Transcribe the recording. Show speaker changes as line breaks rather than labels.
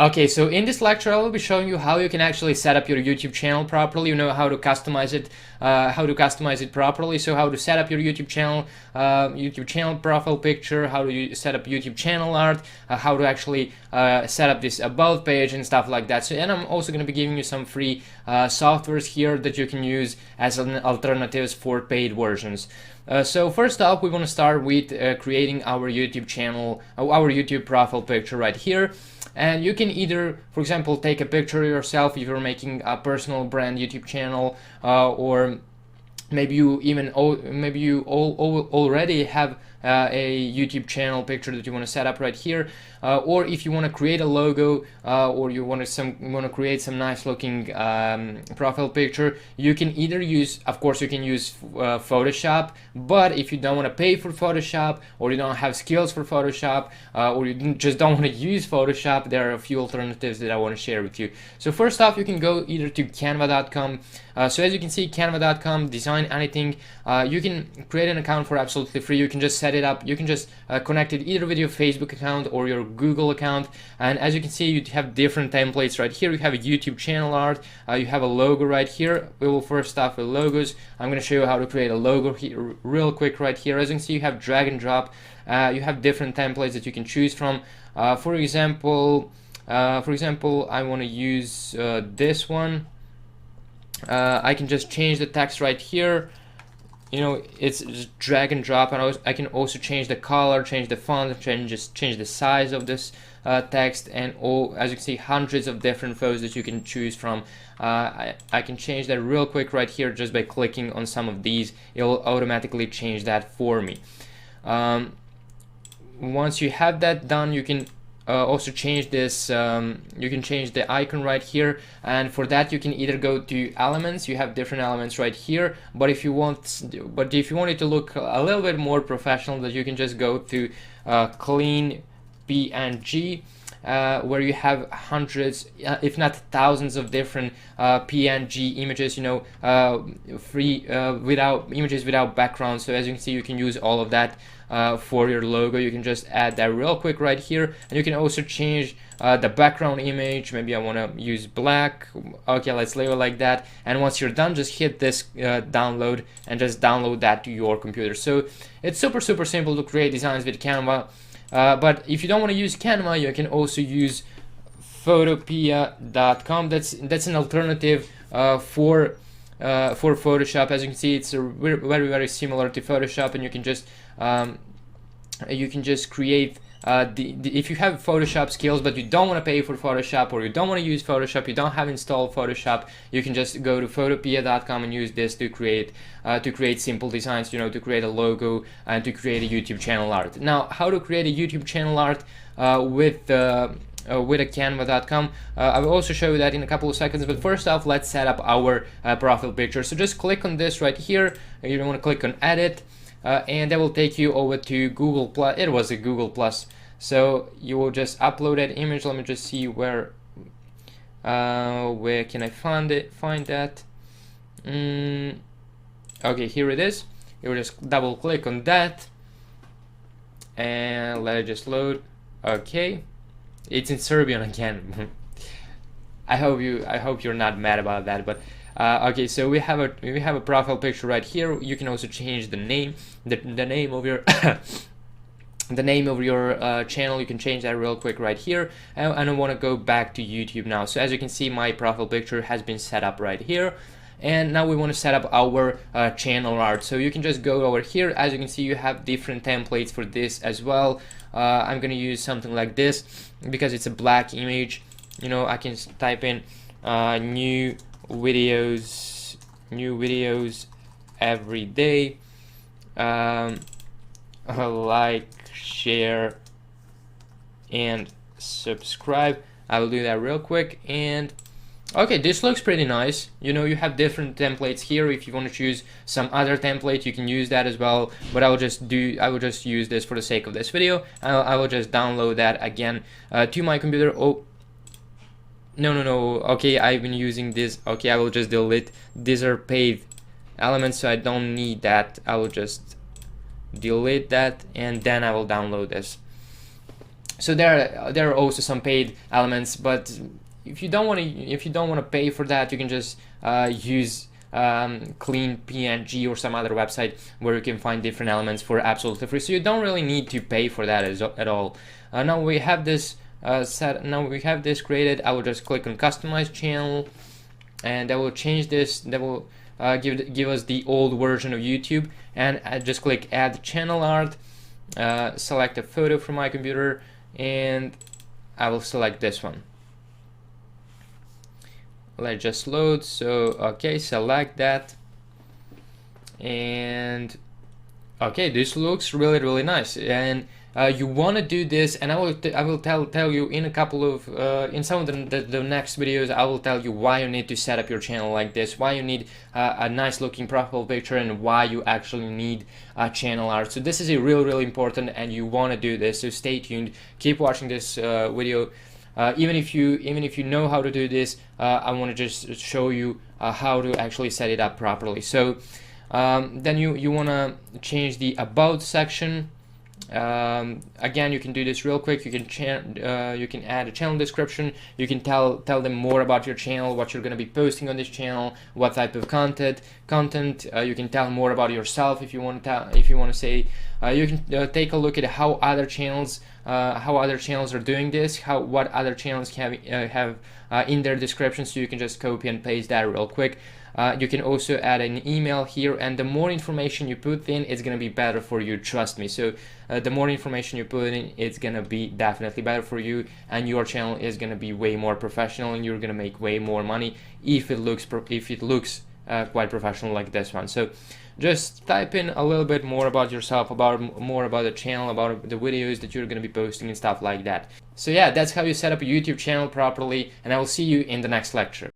Okay, so in this lecture, I will be showing you how you can actually set up your YouTube channel properly. You know how to customize it, properly. So how to set up your YouTube channel profile picture, how to set up YouTube channel art, how to actually set up this about page and stuff like that. So, and I'm also going to be giving you some free softwares here that you can use as an alternatives for paid versions. So first up, we want to start with creating our YouTube channel, our YouTube profile picture right here. And you can either, for example, take a picture of yourself if you're making a personal brand YouTube channel, or maybe you already have a YouTube channel picture that you want to set up right here, or if you want to create a logo, or you want to create some nice looking profile picture, you can either use, of course, you can use Photoshop. But if you don't want to pay for Photoshop, or you don't have skills for Photoshop, or you just don't want to use Photoshop, there are a few alternatives that I want to share with you. So first off, you can go either to canva.com. So as you can see, canva.com, design anything. You can create an account for absolutely free. You can just set it up. You can just connect it either with your Facebook account or your Google account. And as you can see, you have different templates right here. You have a YouTube channel art. You have a logo right here. We will first start with logos. I'm going to show you how to create a logo here real quick right here. As you can see, you have drag and drop. You have different templates that you can choose from. For example, I want to use this one. I can just change the text right here. You know, it's just drag and drop, and I can also change the color, change the font, change the size of this text, and as you can see, hundreds of different photos that you can choose from. I can change that real quick right here just by clicking on some of these. It will automatically change that for me. Once you have that done, you can also change this. You can change the icon right here, and for that you can either go to elements. You have different elements right here, but if you want it to look a little bit more professional, that you can just go to clean PNG, where you have hundreds, if not thousands, of different PNG images, you know, free images without background. So as you can see, you can use all of that for your logo. You can just add that real quick right here, and you can also change the background image. Maybe I want to use black. Okay, let's leave it like that. And once you're done, just hit this download and just download that to your computer. So it's super simple to create designs with Canva. But if you don't want to use Canva, you can also use photopea.com. That's an alternative for Photoshop. As you can see, it's very similar to Photoshop, and you can just create if you have Photoshop skills but you don't want to pay for Photoshop, or you don't want to use Photoshop, you don't have installed Photoshop, you can just go to photopea.com and use this to create simple designs, you know, to create a logo and to create a YouTube channel art. Now, how to create a YouTube channel art with a canva.com, I will also show you that in a couple of seconds. But first off, let's set up our profile picture. So just click on this right here. You don't want to click on edit, and that will take you over to Google Plus. It was a Google Plus. So you will just upload that image. Let me just see where can I find that. Okay, here it is. You will just double click on that and let it just load. Okay, it's in Serbian again. I hope you're not mad about that, but okay, so we have a profile picture right here. You can also change the name, the name of your the name of your channel. You can change that real quick right here. And I want to go back to YouTube now. So as you can see, my profile picture has been set up right here. And now we want to set up our channel art. So you can just go over here. As you can see, you have different templates for this as well. I'm gonna use something like this because it's a black image. You know, I can type in new videos every day. Like, share, and subscribe. I will do that real quick. And okay, this looks pretty nice. You know, you have different templates here. If you want to choose some other template, you can use that as well. But I will just use this for the sake of this video. I will just download that again to my computer. Oh, no. Okay, I've been using this. Okay, I will just delete. These are paid elements, so I don't need that. I will just delete that, and then I will download this. So there are also some paid elements, but if you don't want to pay for that, you can just use clean PNG or some other website where you can find different elements for absolutely free. So you don't really need to pay for that at all. Now we have this now we have this created. I will just click on customize channel, and I will change this. That will give us the old version of YouTube, and I just click add channel art, select a photo from my computer, and I will select this one. Let's just load. So okay, select that, and okay, this looks really nice. And you want to do this, and I will tell you in a couple of in some of the next videos. I will tell you why you need to set up your channel like this, why you need a nice looking profile picture, and why you actually need channel art. So this is a really important, and you want to do this. So stay tuned, keep watching this video. Even if you know how to do this, I want to just show you how to actually set it up properly. So then you want to change the about section. Again, you can do this real quick. You can add a channel description. You can tell them more about your channel, what you're going to be posting on this channel, what type of content. You can tell more about yourself if you want to say. You can take a look at how other channels are doing this, what other channels have in their description. So you can just copy and paste that real quick. You can also add an email here, and the more information you put in, it's going to be better for you, trust me. So the more information you put in, it's going to be definitely better for you, and your channel is going to be way more professional, and you're going to make way more money if it looks quite professional like this one. So just type in a little bit more about yourself, more about the channel, about the videos that you're going to be posting and stuff like that. So yeah, that's how you set up a YouTube channel properly, and I will see you in the next lecture.